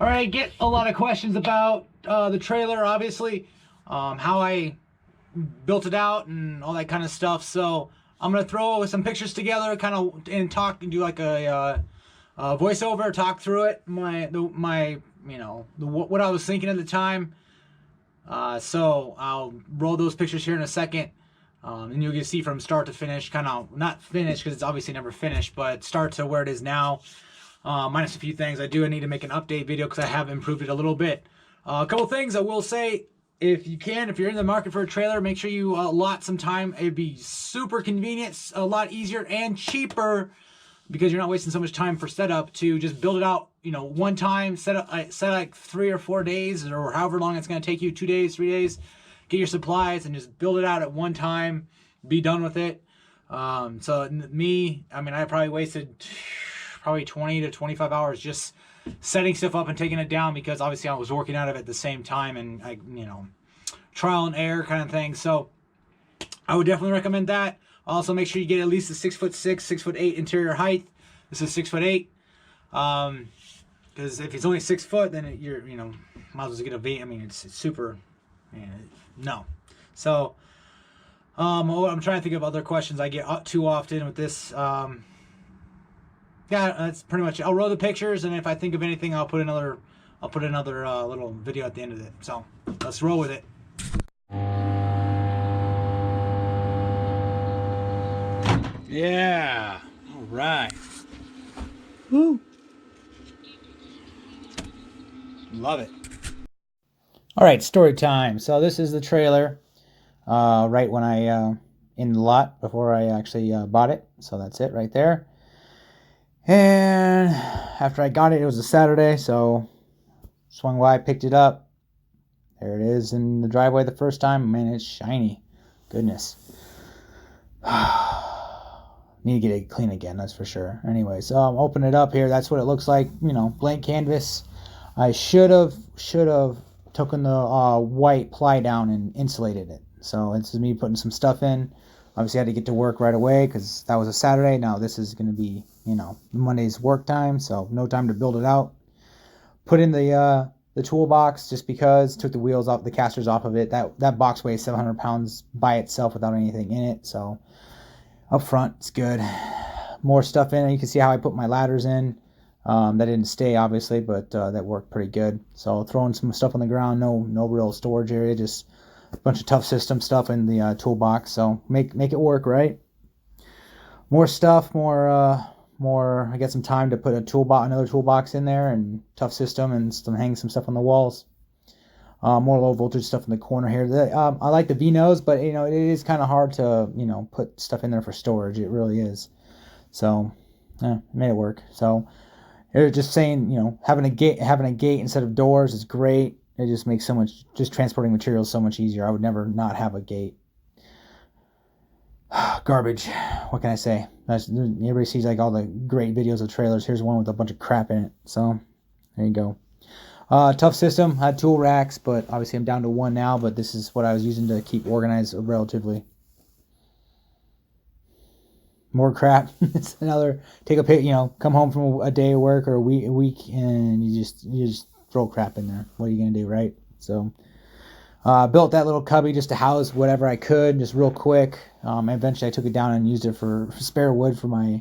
All right, get a lot of questions about the trailer, obviously, how I built it out and all that kind of stuff. So I'm gonna throw some pictures together, kind of, and talk and do like a voiceover, talk through it, what I was thinking at the time. So I'll roll those pictures here in a second. And you'll get to see from start to finish, kind of not finished because it's obviously never finished, but start to where it is now. Minus a few things. I need to make an update video because I have improved it a little bit. A couple things I will say, if you're in the market for a trailer, make sure you allot some time. It'd be super convenient, a lot easier and cheaper because you're not wasting so much time for setup to just build it out, one time, set like 3 or 4 days or however long it's going to take you, 2 days, 3 days, get your supplies and just build it out at one time, be done with it. So me, I probably wasted 20 to 25 hours just setting stuff up and taking it down because obviously I was working out of it at the same time and trial and error kind of thing. So I would definitely recommend that. Also make sure you get at least a 6'6", 6'8" interior height. This is 6'8". Because if it's only 6 foot, then you're might as well get a V. It's super. No. So I'm trying to think of other questions I get too often with this. Yeah, that's pretty much it. I'll roll the pictures, and if I think of anything, I'll put another little video at the end of it. So let's roll with it. Yeah. All right. Woo. Love it. All right, story time. So this is the trailer. Right when I in the lot before I actually bought it. So that's it right there. And after I got it, it was a Saturday, so swung by, picked it up. There it is in the driveway the first time. Man, it's shiny. Goodness. Need to get it clean again, that's for sure. Anyway, so I'm opening it up here. That's what it looks like. Blank canvas. I should have taken the white ply down and insulated it. So this is me putting some stuff in. Obviously, I had to get to work right away because that was a Saturday. Now this is going to be, Monday's work time, so no time to build it out. Put in the toolbox just because. Took the wheels off, the casters off of it. That box weighs 700 pounds by itself without anything in it. So up front, it's good. More stuff in. You can see how I put my ladders in. That didn't stay, obviously, but that worked pretty good. So throwing some stuff on the ground. No real storage area. Just a bunch of tough system stuff in the toolbox. So make it work, right? More stuff, more. I got some time to put another toolbox in there, and tough system, and hang some stuff on the walls. More low voltage stuff in the corner here. I like the V-nose, but it is kind of hard to put stuff in there for storage. It really is. So made it work. So they're just saying having a gate instead of doors is great. It just makes just transporting materials so much easier. I would never not have a gate. Garbage. What can I say? Everybody sees like all the great videos of trailers. Here's one with a bunch of crap in it. So there you go. Tough system. Had tool racks, but obviously I'm down to one now. But this is what I was using to keep organized relatively. More crap. It's another take a pic. Come home from a day of work or a week, and you just throw crap in there. What are you gonna do, right? So. Built that little cubby just to house whatever I could, just real quick. Eventually I took it down and used it for spare wood for my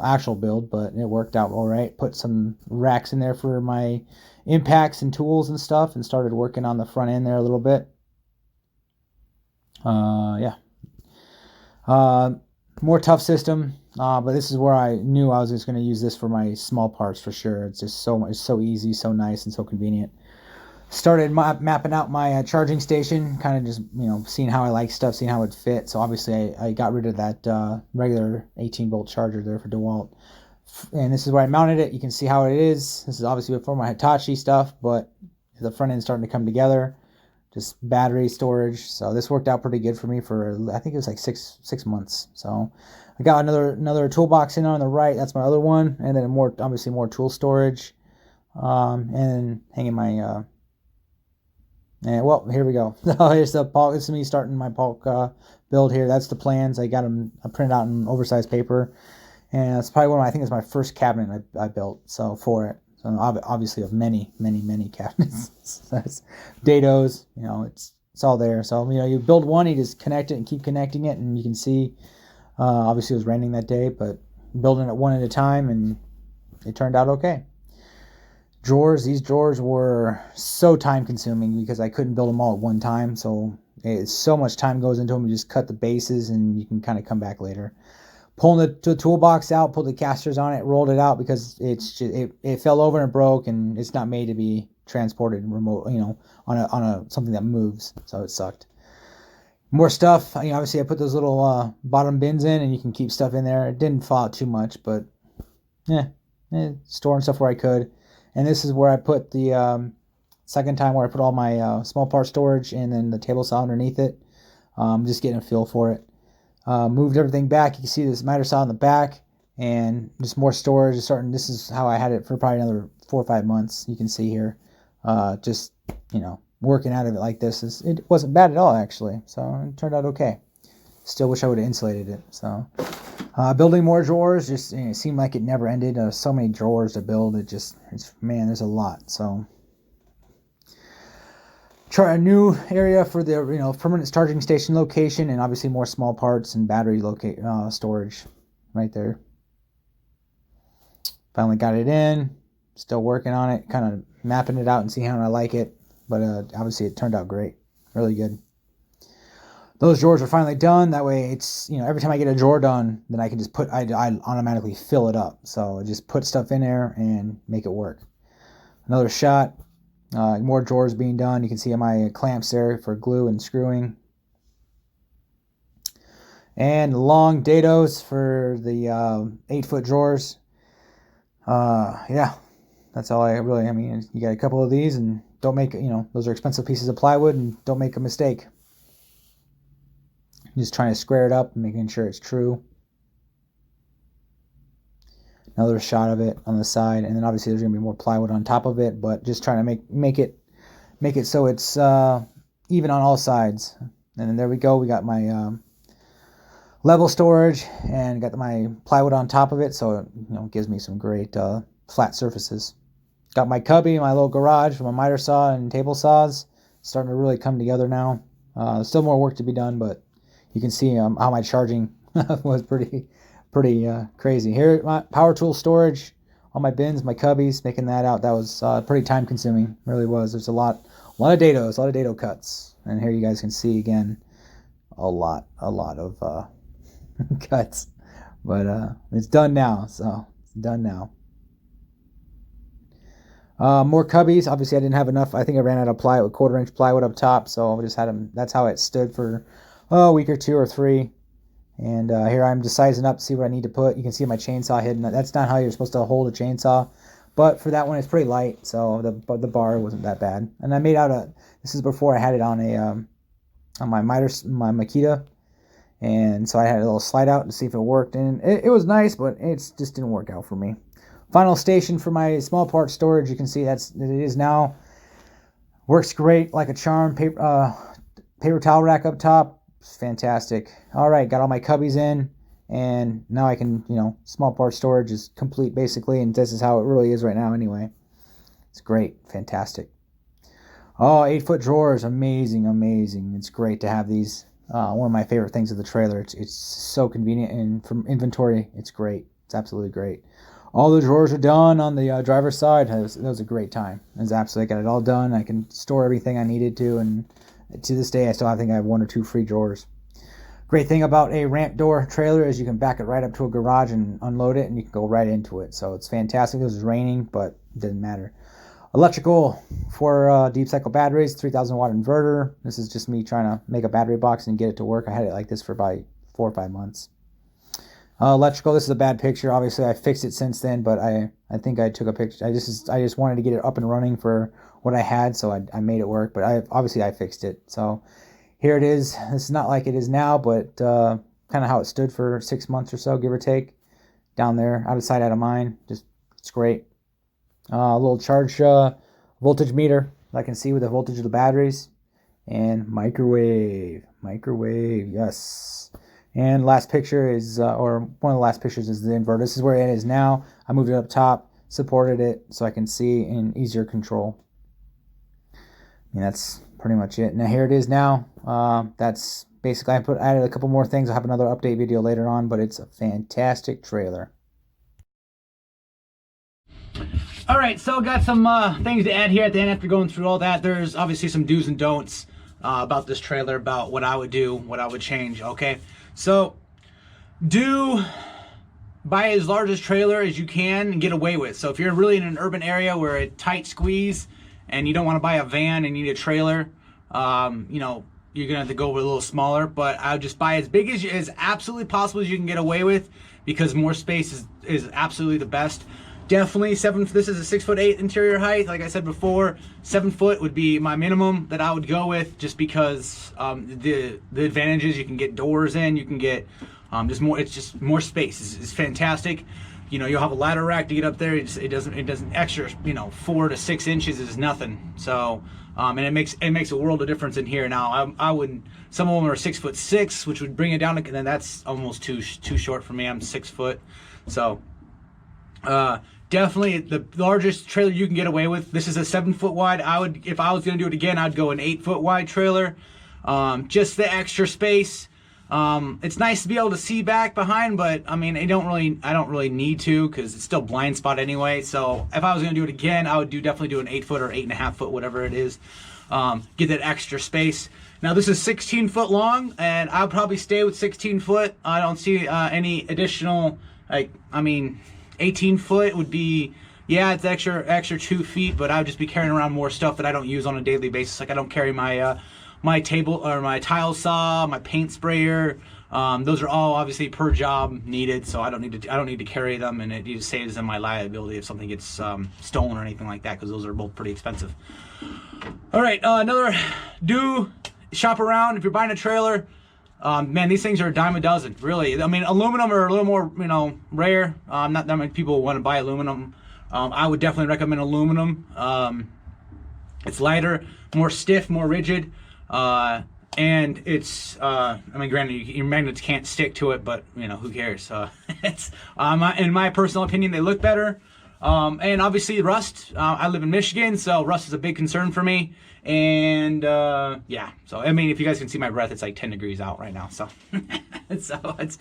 actual build, but it worked out all right. Put some racks in there for my impacts and tools and stuff, and started working on the front end there a little bit. Yeah. More tough system, but this is where I knew I was just going to use this for my small parts for sure. It's just so easy, so nice, and so convenient. Started mapping out my charging station, kind of just seeing how I like stuff, seeing how it fit. So obviously I got rid of that regular 18-volt charger there for DeWalt, and this is where I mounted it. You can see how it is. This is obviously before my Hitachi stuff, but the front end starting to come together. Just battery storage. So this worked out pretty good for me for, I think it was like six months. So I got another toolbox in on the right. That's my other one, and then obviously more tool storage, and hanging my. And well, here we go. Here's the Polk. This is me starting my Polk build here. That's the plans. I got them printed out in oversized paper, and it's probably I think it's my first cabinet I built. So for it, So obviously of many cabinets. So that's dados, it's all there. So you build one, you just connect it and keep connecting it, and you can see. Obviously, it was raining that day, but building it one at a time, and it turned out okay. Drawers. These drawers were so time consuming because I couldn't build them all at one time. So so much time goes into them. You just cut the bases, and you can kind of come back later. Pulling the toolbox out, pulled the casters on it, rolled it out because it fell over and it broke, and it's not made to be transported remote, on a something that moves. So it sucked. More stuff. Obviously I put those little bottom bins in, and you can keep stuff in there. It didn't fall out too much, but storing stuff where I could. And this is where I put the second time where I put all my small part storage and then the table saw underneath it. Just getting a feel for it. Moved everything back. You can see this miter saw in the back, and just more storage. This is how I had it for probably another 4 or 5 months. You can see here, just working out of it like this it wasn't bad at all actually. So it turned out okay. Still wish I would have insulated it. So building more drawers, just it seemed like it never ended. So many drawers to build. Man, there's a lot. So try a new area for the permanent charging station location, and obviously more small parts and battery storage right there. Finally got it in. Still working on it, kind of mapping it out and see how I like it. But obviously it turned out great, really good. Those drawers are finally done. That way it's every time I get a drawer done, then I can just I automatically fill it up. So I just put stuff in there and make it work. Another shot. More drawers being done. You can see my clamps there for glue and screwing. And long dados for the 8-foot drawers. Yeah, that's all you got a couple of these, and don't make, those are expensive pieces of plywood, and don't make a mistake. Just trying to square it up and making sure it's true. Another shot of it on the side, and then obviously there's going to be more plywood on top of it, but just trying to make it so it's even on all sides. And then there we go. We got my level storage and got my plywood on top of it, so it gives me some great flat surfaces. Got my cubby, my little garage for my miter saw and table saws. Starting to really come together now. Still more work to be done, but you can see how my charging was pretty crazy. Here, my power tool storage, all my bins, my cubbies, making that out. That was pretty time consuming. Really was. There's a lot of dado cuts. And here you guys can see again a lot of cuts. But it's done now. So it's done now. More cubbies. Obviously, I didn't have enough. I think I ran out of plywood, 1/4-inch plywood up top. So I just had them. That's how it stood for a week or 2 or 3. And here I'm just sizing up to see what I need to put. You can see my chainsaw hidden. That's not how you're supposed to hold a chainsaw. But for that one, it's pretty light. So the bar wasn't that bad. And I made out this is before I had it on my my Makita. And so I had a little slide out to see if it worked. And it was nice, but it just didn't work out for me. Final station for my small part storage. You can see it is now. Works great like a charm. Paper towel rack up top. It's fantastic. All right, got all my cubbies in, and now I can, small part storage is complete basically, and this is how it really is right now anyway. It's great, fantastic. Oh, 8-foot drawers, amazing. It's great to have these. One of my favorite things of the trailer. It's so convenient, and from inventory, it's great. It's absolutely great. All the drawers are done on the driver's side. That was a great time. It was absolutely, I got it all done. I can store everything I needed to, and to this day, I think I have 1 or 2 free drawers. Great thing about a ramp door trailer is you can back it right up to a garage and unload it, and you can go right into it. So it's fantastic. It was raining, but it didn't matter. Electrical for deep cycle batteries, 3,000 watt inverter. This is just me trying to make a battery box and get it to work. I had it like this for about 4 or 5 months. Electrical, this is a bad picture. Obviously, I fixed it since then, but I think I took a picture. I just wanted to get it up and running for what I had, so I made it work. But I fixed it. So here it is. This is not like it is now, but kind of how it stood for 6 months or so, give or take. Down there, out of sight, out of mind. It's great. A little charge voltage meter I can see with the voltage of the batteries, and microwave, yes. And last picture is, or one of the last pictures is the inverter. This is where it is now. I moved it up top supported it so I can see in easier control. And that's pretty much it. Now here it is now. That's basically, I added a couple more things. I'll have another update video later on, but it's a fantastic trailer. All right, so got some things to add here at the end after going through all that. There's obviously some do's and don'ts about this trailer, about what I would do, what I would change, okay? So, buy as large a trailer as you can and get away with. So if you're really in an urban area where a tight squeeze and you don't want to buy a van and you need a trailer, you know, you're gonna have to go with a little smaller. But I would just buy as big as absolutely possible as you can get away with, because more space is absolutely the best. Definitely this is a 6'8" interior height. Like I said before, 7 foot would be my minimum that I would go with, just because the advantages, you can get doors in, you can get it's just more space. It's fantastic. You know, you'll have a ladder rack to get up there. It doesn't extra, you know, 4 to 6 inches is nothing. So and it makes a world of difference in here. Now I would, some of them are 6'6", which would bring it down to, and then that's almost too short for me. I'm 6 foot. So definitely the largest trailer you can get away with. This is a 7 foot wide. If I was gonna do it again, I'd go an 8 foot wide trailer. Just the extra space. It's nice to be able to see back behind, but I mean, I don't really need to, because it's still blind spot anyway. So if I was gonna do it again, I would definitely do an 8 foot or 8.5 foot, whatever it is. Get that extra space. Now this is 16 foot long, and I'll probably stay with 16 foot. I don't see any additional, like, I mean, 18 foot would be, yeah, it's extra 2 feet, but I would just be carrying around more stuff that I don't use on a daily basis. Like, I don't carry my table or my tile saw, my paint sprayer. Those are all obviously per job needed, so I don't need to carry them, and it just saves them my liability if something gets stolen or anything like that, because those are both pretty expensive. All right, another shop around if you're buying a trailer. Man, these things are a dime a dozen, really. I mean, aluminum are a little more, you know, rare. Not that many people want to buy aluminum. I would definitely recommend aluminum. It's lighter, more stiff, more rigid, and it's, I mean, granted, your magnets can't stick to it, but, you know, who cares? It's, in my personal opinion, they look better. And obviously rust, I live in Michigan, so rust is a big concern for me. And yeah, so I mean, if you guys can see my breath, it's like 10 degrees out right now. So so it's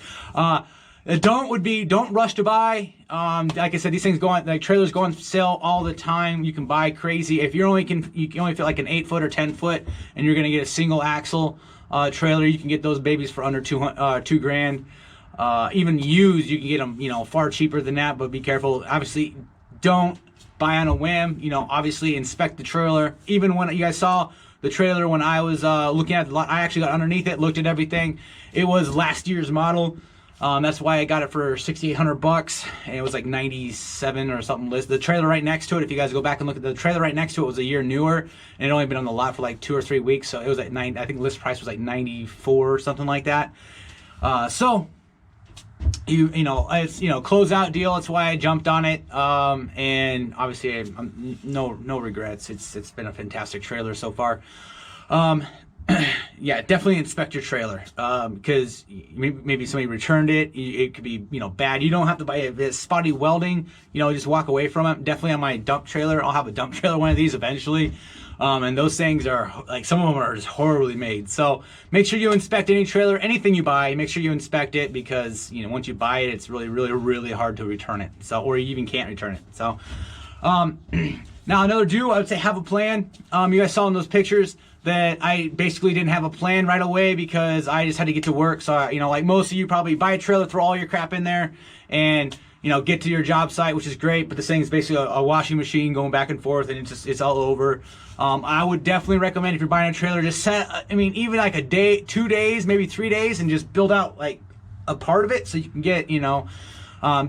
don't rush to buy. Like I said, these things trailers go on sale all the time. You can buy crazy. If you can only fit like an 8 foot or 10 foot, and you're gonna get a single axle trailer, you can get those babies for under $2 grand. Even used, you can get them, you know, far cheaper than that. But be careful. Obviously, don't buy on a whim. You know, obviously inspect the trailer. Even when you guys saw the trailer, when I was looking at the lot, I actually got underneath it, looked at everything. It was last year's model. That's why I got it for $6,800, and it was like 97 or something. The trailer right next to it, if you guys go back and look at the trailer right next to it, was a year newer, and it only been on the lot for like 2 or 3 weeks. So it was at I think list price was like 94 or something like that. So you know, it's, you know, closeout deal. That's why I jumped on it. And obviously, no regrets. It's been a fantastic trailer so far. Yeah, definitely inspect your trailer, because maybe somebody returned it. It could be, you know, bad. You don't have to buy it. If it's spotty welding, you know, just walk away from it. Definitely on my dump trailer. I'll have a dump trailer, one of these eventually. And those things are, like, some of them are just horribly made. So make sure you inspect any trailer, anything you buy, make sure you inspect it, because, you know, once you buy it, it's really, really, really hard to return it. So, or you even can't return it. So, now another I would say have a plan. You guys saw in those pictures that I basically didn't have a plan right away, because I just had to get to work. So, you know, like most of you, probably buy a trailer, throw all your crap in there, and, you know, get to your job site, which is great. But this thing's basically a washing machine going back and forth, and it's all over. I would definitely recommend, if you're buying a trailer, just I mean, even like a day, 2 days, maybe 3 days, and just build out like a part of it, so you can get, you know,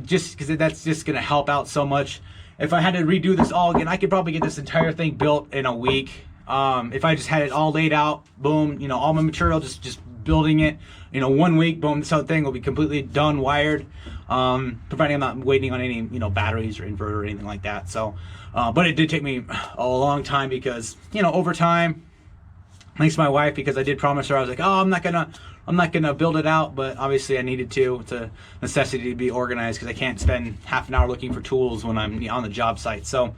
just because that's just going to help out so much. If I had to redo this all again, I could probably get this entire thing built in a week. If I just had it all laid out, boom, you know, all my material, just building it, you know, 1 week, boom, this whole thing will be completely done, wired, providing I'm not waiting on any, you know, batteries or inverter or anything like that. So, but it did take me a long time, because, you know, over time, thanks to my wife, because I did promise her, I was like, oh, I'm not gonna I'm not going to build it out, but obviously I needed to. It's a necessity to be organized because I can't spend half an hour looking for tools when I'm on the job site. So,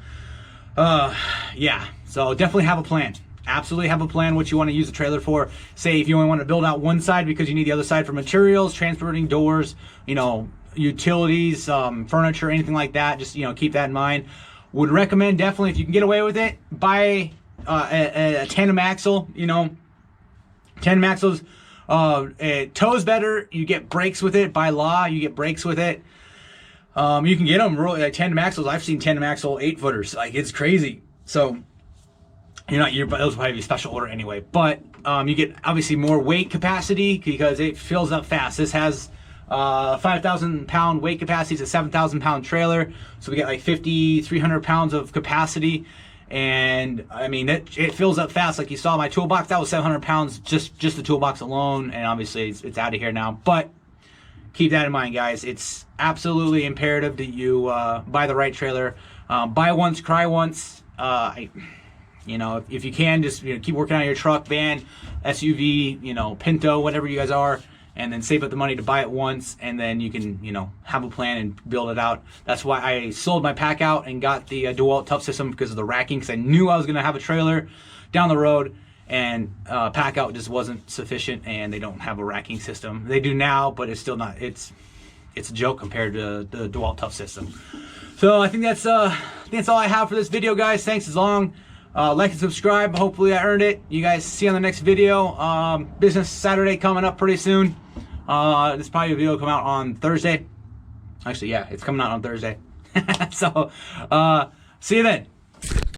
yeah, so definitely have a plan. Absolutely have a plan what you want to use the trailer for. Say if you only want to build out one side because you need the other side for materials, transporting doors, you know, utilities, furniture, anything like that. Just, you know, keep that in mind. Would recommend definitely, if you can get away with it, buy a tandem axle. You know, tandem axles, it tows better. You get brakes with it by law. You get brakes with it. You can get them really like tandem axles. I've seen tandem axle 8-footers. Like, it's crazy. So those will probably be special order anyway. But you get obviously more weight capacity because it fills up fast. This has 5,000 pound weight capacity. It's a 7,000 pound trailer, so we get like 5,300 pounds of capacity. And I mean, it fills up fast. Like you saw my toolbox, that was 700 pounds just the toolbox alone, and obviously it's out of here now. But keep that in mind, guys. It's absolutely imperative that you buy the right trailer. Buy once, cry once. You know, if you can, just, you know, keep working on your truck, van, SUV, you know, Pinto, whatever you guys are, and then save up the money to buy it once, and then you can, you know, have a plan and build it out. That's why I sold my pack out and got the DeWalt Tough System, because of the racking, because I knew I was going to have a trailer down the road, and pack out just wasn't sufficient, and they don't have a racking system. They do now, but it's still not, it's a joke compared to the DeWalt Tough System. So I think that's all I have for this video, guys. Thanks as long. Like and subscribe. Hopefully I earned it. You guys see on the next video. Business Saturday coming up pretty soon. This probably video will come out on Thursday. Actually, yeah, it's coming out on Thursday. So, see you then.